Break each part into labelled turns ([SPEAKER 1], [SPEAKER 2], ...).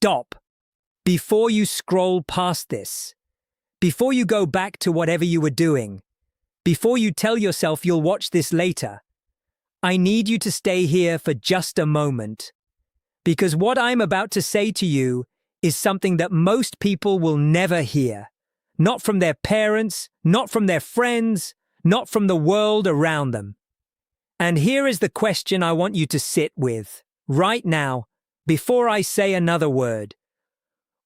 [SPEAKER 1] Stop. Before you scroll past this, before you go back to whatever you were doing, before you tell yourself you'll watch this later, I need you to stay here for just a moment. Because what I'm about to say to you is something that most people will never hear. Not from their parents, not from their friends, not from the world around them. And here is the question I want you to sit with, right now, before I say another word.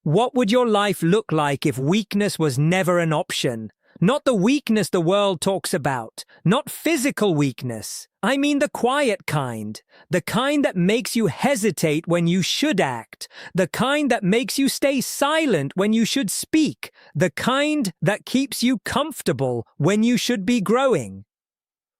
[SPEAKER 1] What would your life look like if weakness was never an option? Not the weakness the world talks about, not physical weakness. I mean the quiet kind, the kind that makes you hesitate when you should act, the kind that makes you stay silent when you should speak, the kind that keeps you comfortable when you should be growing.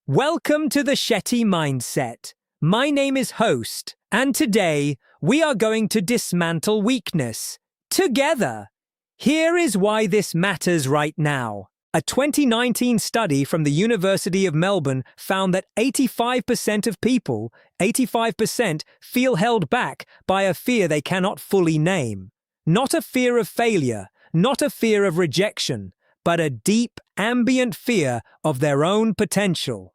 [SPEAKER 1] Welcome to the Shetty Mindset. My name is Host, and today we are going to dismantle weakness. Together. Here is why this matters right now. A 2019 study from the University of Melbourne found that 85% of people, 85%, feel held back by a fear they cannot fully name. Not a fear of failure, not a fear of rejection, but a deep, ambient fear of their own potential.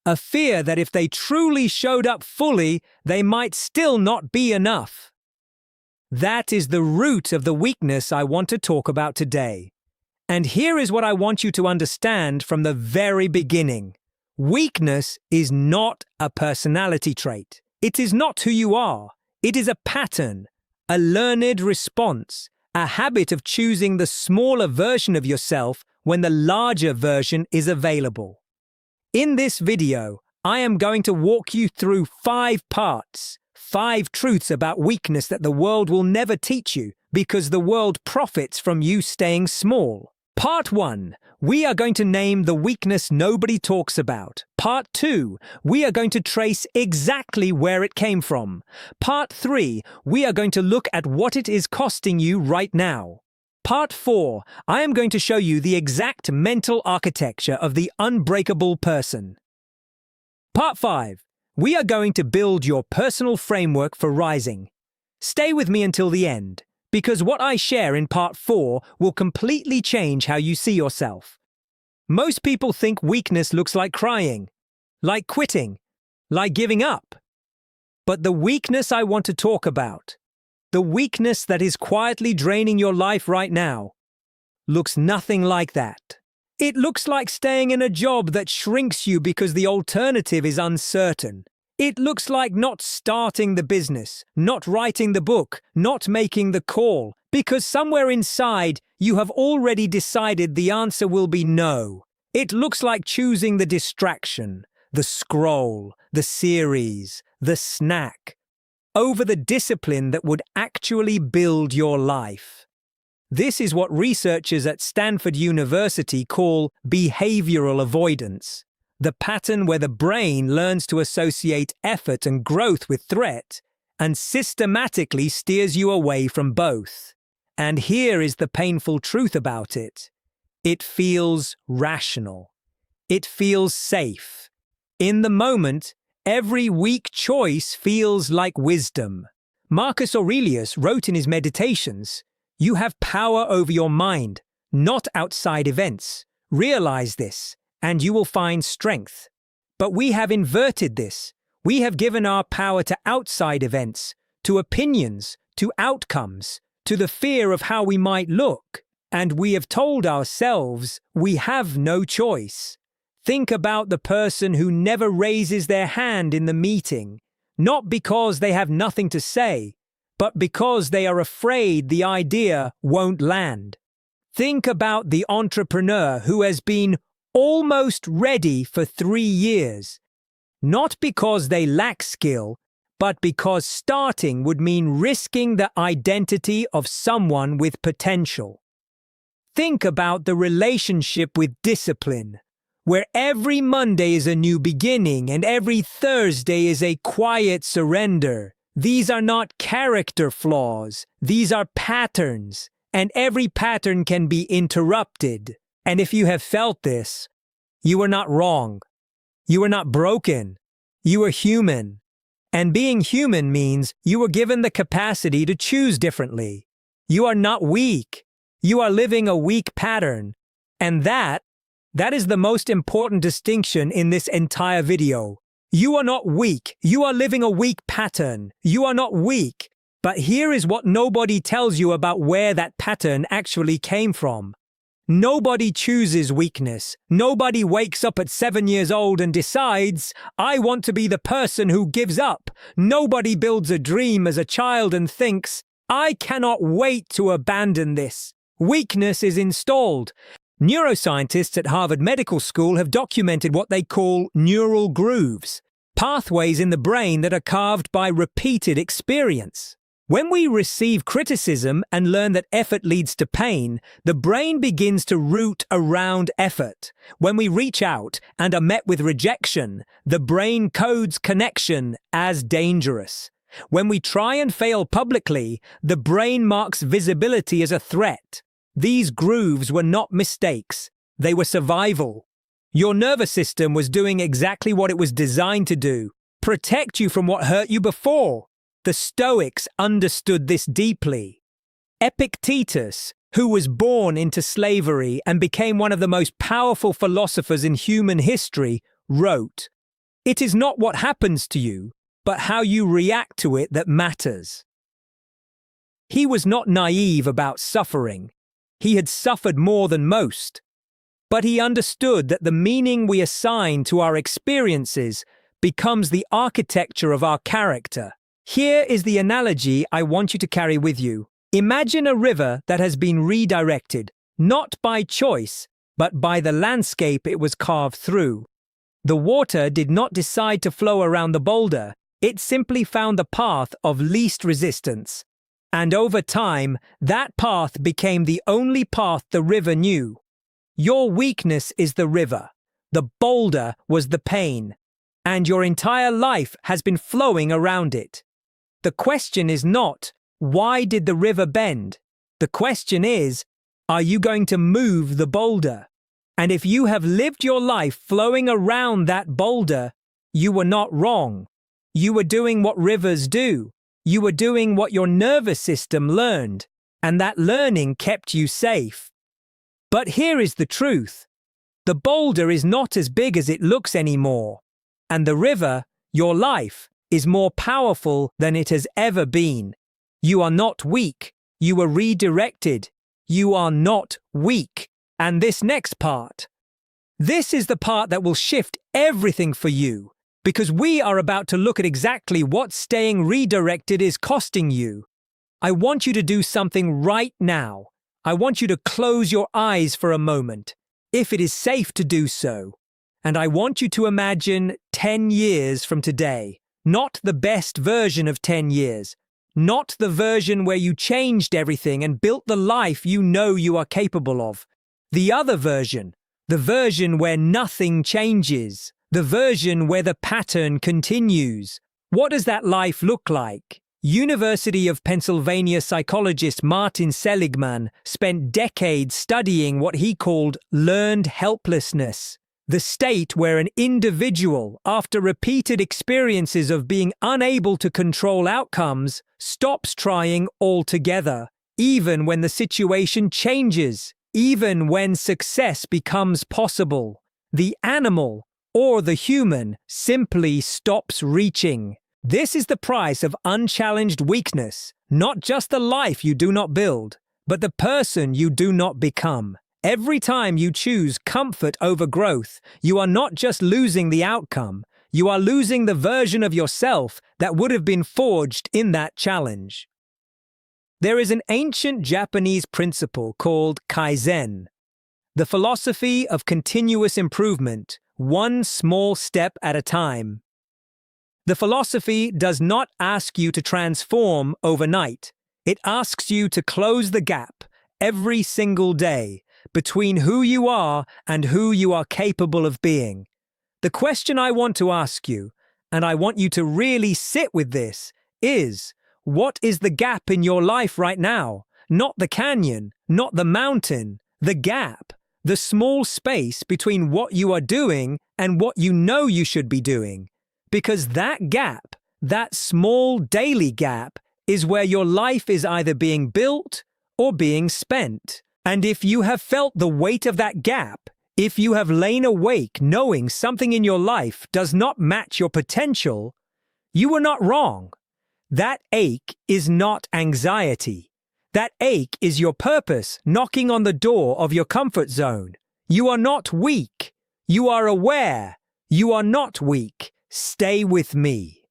[SPEAKER 1] A fear that if they truly showed up fully, they might still not be enough. That is the root of the weakness I want to talk about today. And here is what I want you to understand from the very beginning. Weakness is not a personality trait. It is not who you are. It is a pattern, a learned response, a habit of choosing the smaller version of yourself when the larger version is available. In this video, I am going to walk you through 5 parts, 5 truths about weakness that the world will never teach you because the world profits from you staying small. Part 1, we are going to name the weakness nobody talks about. Part 2, we are going to trace exactly where it came from. Part 3, we are going to look at what it is costing you right now. Part 4, I am going to show you the exact mental architecture of the unbreakable person. Part 5, we are going to build your personal framework for rising. Stay with me until the end, because what I share in Part 4 will completely change how you see yourself. Most people think weakness looks like crying, like quitting, like giving up. But the weakness I want to talk about, the weakness that is quietly draining your life right now, looks nothing like that. It looks like staying in a job that shrinks you because the alternative is uncertain. It looks like not starting the business, not writing the book, not making the call, because somewhere inside you have already decided the answer will be no. It looks like choosing the distraction, the scroll, the series, the snack, over the discipline that would actually build your life. This is what researchers at Stanford University call behavioral avoidance, the pattern where the brain learns to associate effort and growth with threat and systematically steers you away from both. And here is the painful truth about it. It feels rational. It feels safe. In the moment, every weak choice feels like wisdom. Marcus Aurelius wrote in his Meditations, "You have power over your mind, not outside events. Realize this, and you will find strength." But we have inverted this. We have given our power to outside events, to opinions, to outcomes, to the fear of how we might look. And we have told ourselves we have no choice. Think about the person who never raises their hand in the meeting, not because they have nothing to say, but because they are afraid the idea won't land. Think about the entrepreneur who has been almost ready for 3 years, not because they lack skill, but because starting would mean risking the identity of someone with potential. Think about the relationship with discipline, where every Monday is a new beginning and every Thursday is a quiet surrender. These are not character flaws, these are patterns, and every pattern can be interrupted. And if you have felt this, you are not wrong. You are not broken. You are human. And being human means you were given the capacity to choose differently. You are not weak. You are living a weak pattern. And that is the most important distinction in this entire video. You are not weak. You are living a weak pattern. You are not weak. But here is what nobody tells you about where that pattern actually came from. Nobody chooses weakness. Nobody wakes up at 7 years old and decides, I want to be the person who gives up. Nobody builds a dream as a child and thinks, I cannot wait to abandon this. Weakness is installed. Neuroscientists at Harvard Medical School have documented what they call neural grooves, pathways in the brain that are carved by repeated experience. When we receive criticism and learn that effort leads to pain, the brain begins to root around effort. When we reach out and are met with rejection, the brain codes connection as dangerous. When we try and fail publicly, the brain marks visibility as a threat. These grooves were not mistakes. They were survival. Your nervous system was doing exactly what it was designed to do: protect you from what hurt you before. The Stoics understood this deeply. Epictetus, who was born into slavery and became one of the most powerful philosophers in human history, wrote, "It is not what happens to you, but how you react to it that matters." He was not naive about suffering. He had suffered more than most. But he understood that the meaning we assign to our experiences becomes the architecture of our character. Here is the analogy I want you to carry with you. Imagine a river that has been redirected, not by choice, but by the landscape it was carved through. The water did not decide to flow around the boulder. It simply found the path of least resistance. And over time, that path became the only path the river knew. Your weakness is the river. The boulder was the pain. And your entire life has been flowing around it. The question is not, why did the river bend? The question is, are you going to move the boulder? And if you have lived your life flowing around that boulder, you were not wrong. You were doing what rivers do. You were doing what your nervous system learned, and that learning kept you safe. But here is the truth. The boulder is not as big as it looks anymore, and the river, your life, is more powerful than it has ever been. You are not weak. You were redirected. You are not weak. And this next part. This is the part that will shift everything for you. Because we are about to look at exactly what staying redirected is costing you. I want you to do something right now. I want you to close your eyes for a moment, if it is safe to do so. And I want you to imagine 10 years from today. Not the best version of 10 years. Not the version where you changed everything and built the life you know you are capable of. The other version. The version where nothing changes. The version where the pattern continues. What does that life look like? University of Pennsylvania psychologist Martin Seligman spent decades studying what he called learned helplessness, the state where an individual, after repeated experiences of being unable to control outcomes, stops trying altogether, even when the situation changes, even when success becomes possible. The animal, or the human, simply stops reaching. This is the price of unchallenged weakness, not just the life you do not build, but the person you do not become. Every time you choose comfort over growth, you are not just losing the outcome, you are losing the version of yourself that would have been forged in that challenge. There is an ancient Japanese principle called Kaizen, the philosophy of continuous improvement, one small step at a time. The philosophy does not ask you to transform overnight. It asks you to close the gap every single day between who you are and who you are capable of being. The question I want to ask you, and I want you to really sit with this, is, what is the gap in your life right now? Not the canyon, not the mountain, the gap. The small space between what you are doing and what you know you should be doing. Because that gap, That small daily gap is where your life is either being built or being spent. And if you have felt the weight of that gap, if you have lain awake knowing something in your life does not match your potential, you are not wrong. That ache is not anxiety. That ache is your purpose knocking on the door of your comfort zone. You are not weak. You are aware. You are not weak. Stay with me.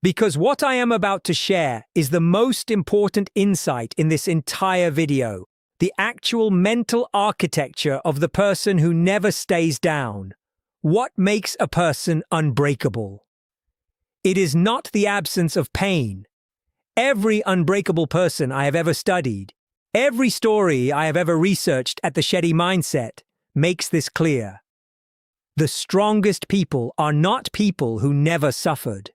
[SPEAKER 1] Because what I am about to share is the most important insight in this entire video, the actual mental architecture of the person who never stays down. What makes a person unbreakable? It is not the absence of pain. Every unbreakable person I have ever studied, every story I have ever researched at the Shetty Mindset makes this clear. The strongest people are not people who never suffered.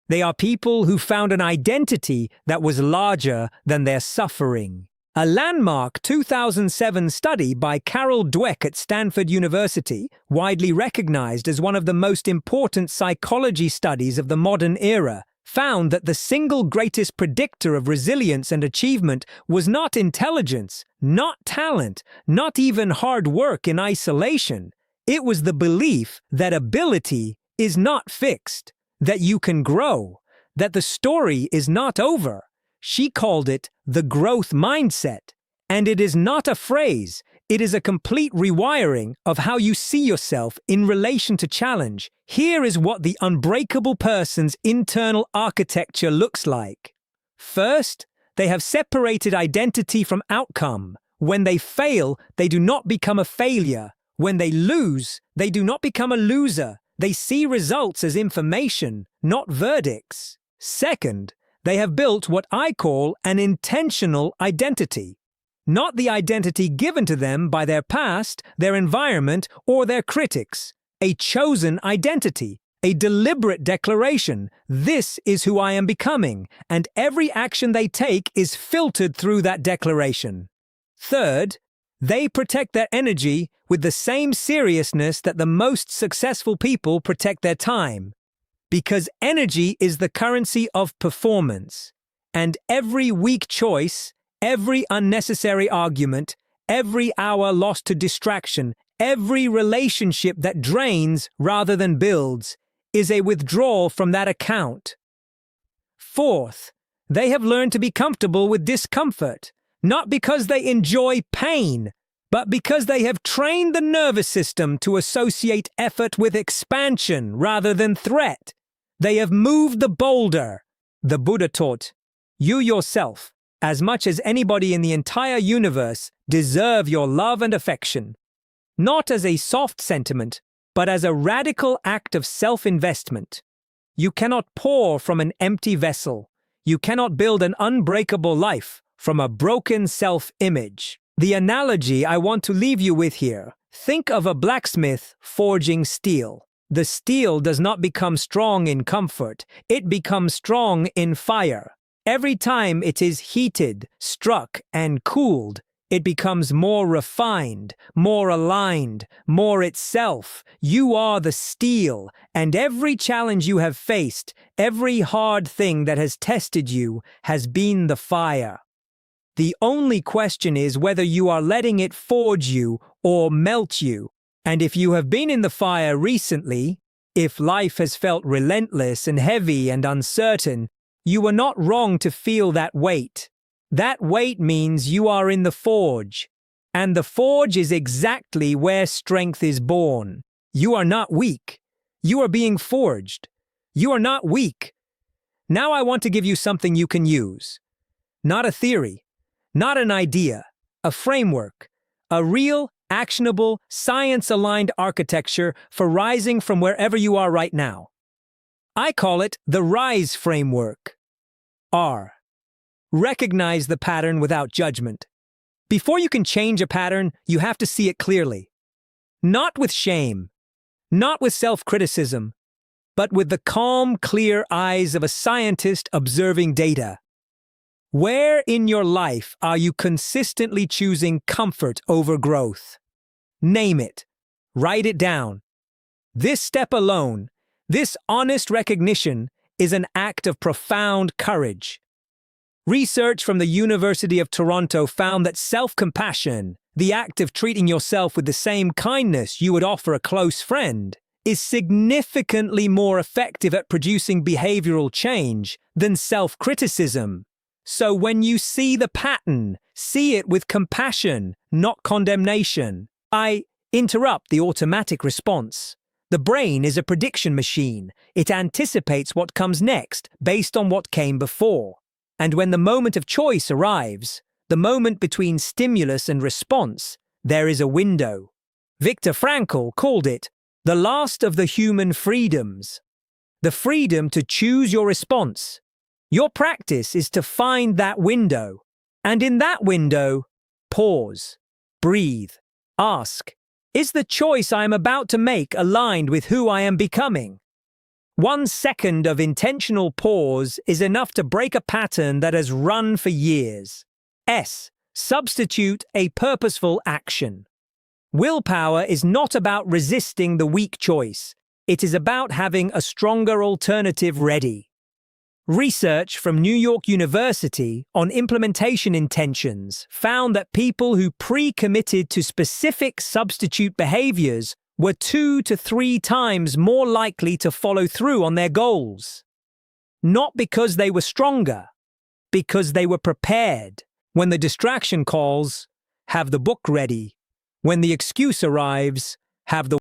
[SPEAKER 1] They are people who found an identity that was larger than their suffering. A landmark 2007 study by Carol Dweck at Stanford University, widely recognized as one of the most important psychology studies of the modern era, found that the single greatest predictor of resilience and achievement was not intelligence, not talent, not even hard work in isolation. It was the belief that ability is not fixed, that you can grow, that the story is not over. She called it the growth mindset. And it is not a phrase, it is a complete rewiring of how you see yourself in relation to challenge. Here is what the unbreakable person's internal architecture looks like. First, they have separated identity from outcome. When they fail, they do not become a failure. When they lose, they do not become a loser. They see results as information, not verdicts. Second, they have built what I call an intentional identity. Not the identity given to them by their past, their environment, or their critics. A chosen identity, a deliberate declaration. This is who I am becoming, and every action they take is filtered through that declaration. Third, they protect their energy with the same seriousness that the most successful people protect their time. Because energy is the currency of performance, and every weak choice, every unnecessary argument, every hour lost to distraction, every relationship that drains rather than builds, is a withdrawal from that account. Fourth, they have learned to be comfortable with discomfort, not because they enjoy pain, but because they have trained the nervous system to associate effort with expansion rather than threat. They have moved the boulder. The Buddha taught, you yourself, as much as anybody in the entire universe, deserve your love and affection. Not as a soft sentiment, but as a radical act of self-investment. You cannot pour from an empty vessel. You cannot build an unbreakable life from a broken self-image. The analogy I want to leave you with here, think of a blacksmith forging steel. The steel does not become strong in comfort, it becomes strong in fire. Every time it is heated, struck, and cooled, it becomes more refined, more aligned, more itself. You are the steel, and every challenge you have faced, every hard thing that has tested you, has been the fire. The only question is whether you are letting it forge you or melt you. And if you have been in the fire recently, if life has felt relentless and heavy and uncertain, you are not wrong to feel that weight. That weight means you are in the forge. And the forge is exactly where strength is born. You are not weak. You are being forged. You are not weak. Now I want to give you something you can use. Not a theory. Not an idea, a framework, a real, actionable, science-aligned architecture for rising from wherever you are right now. I call it the RISE framework. R. Recognize the pattern without judgment. Before you can change a pattern, you have to see it clearly. Not with shame, not with self-criticism, but with the calm, clear eyes of a scientist observing data. Where in your life are you consistently choosing comfort over growth? Name it. Write it down. This step alone, this honest recognition, is an act of profound courage. Research from the University of Toronto found that self-compassion, the act of treating yourself with the same kindness you would offer a close friend, is significantly more effective at producing behavioral change than self-criticism. So when you see the pattern, see it with compassion, not condemnation. I interrupt the automatic response. The brain is a prediction machine. It anticipates what comes next based on what came before. And when the moment of choice arrives, the moment between stimulus and response, there is a window. Viktor Frankl called it the last of the human freedoms. The freedom to choose your response. Your practice is to find that window. And in that window, pause, breathe, ask, is the choice I am about to make aligned with who I am becoming? 1 second of intentional pause is enough to break a pattern that has run for years. Substitute a purposeful action. Willpower is not about resisting the weak choice. It is about having a stronger alternative ready. Research from New York University on implementation intentions found that people who pre-committed to specific substitute behaviors were 2 to 3 times more likely to follow through on their goals. Not because they were stronger, because they were prepared. When the distraction calls, have the book ready. When the excuse arrives, have the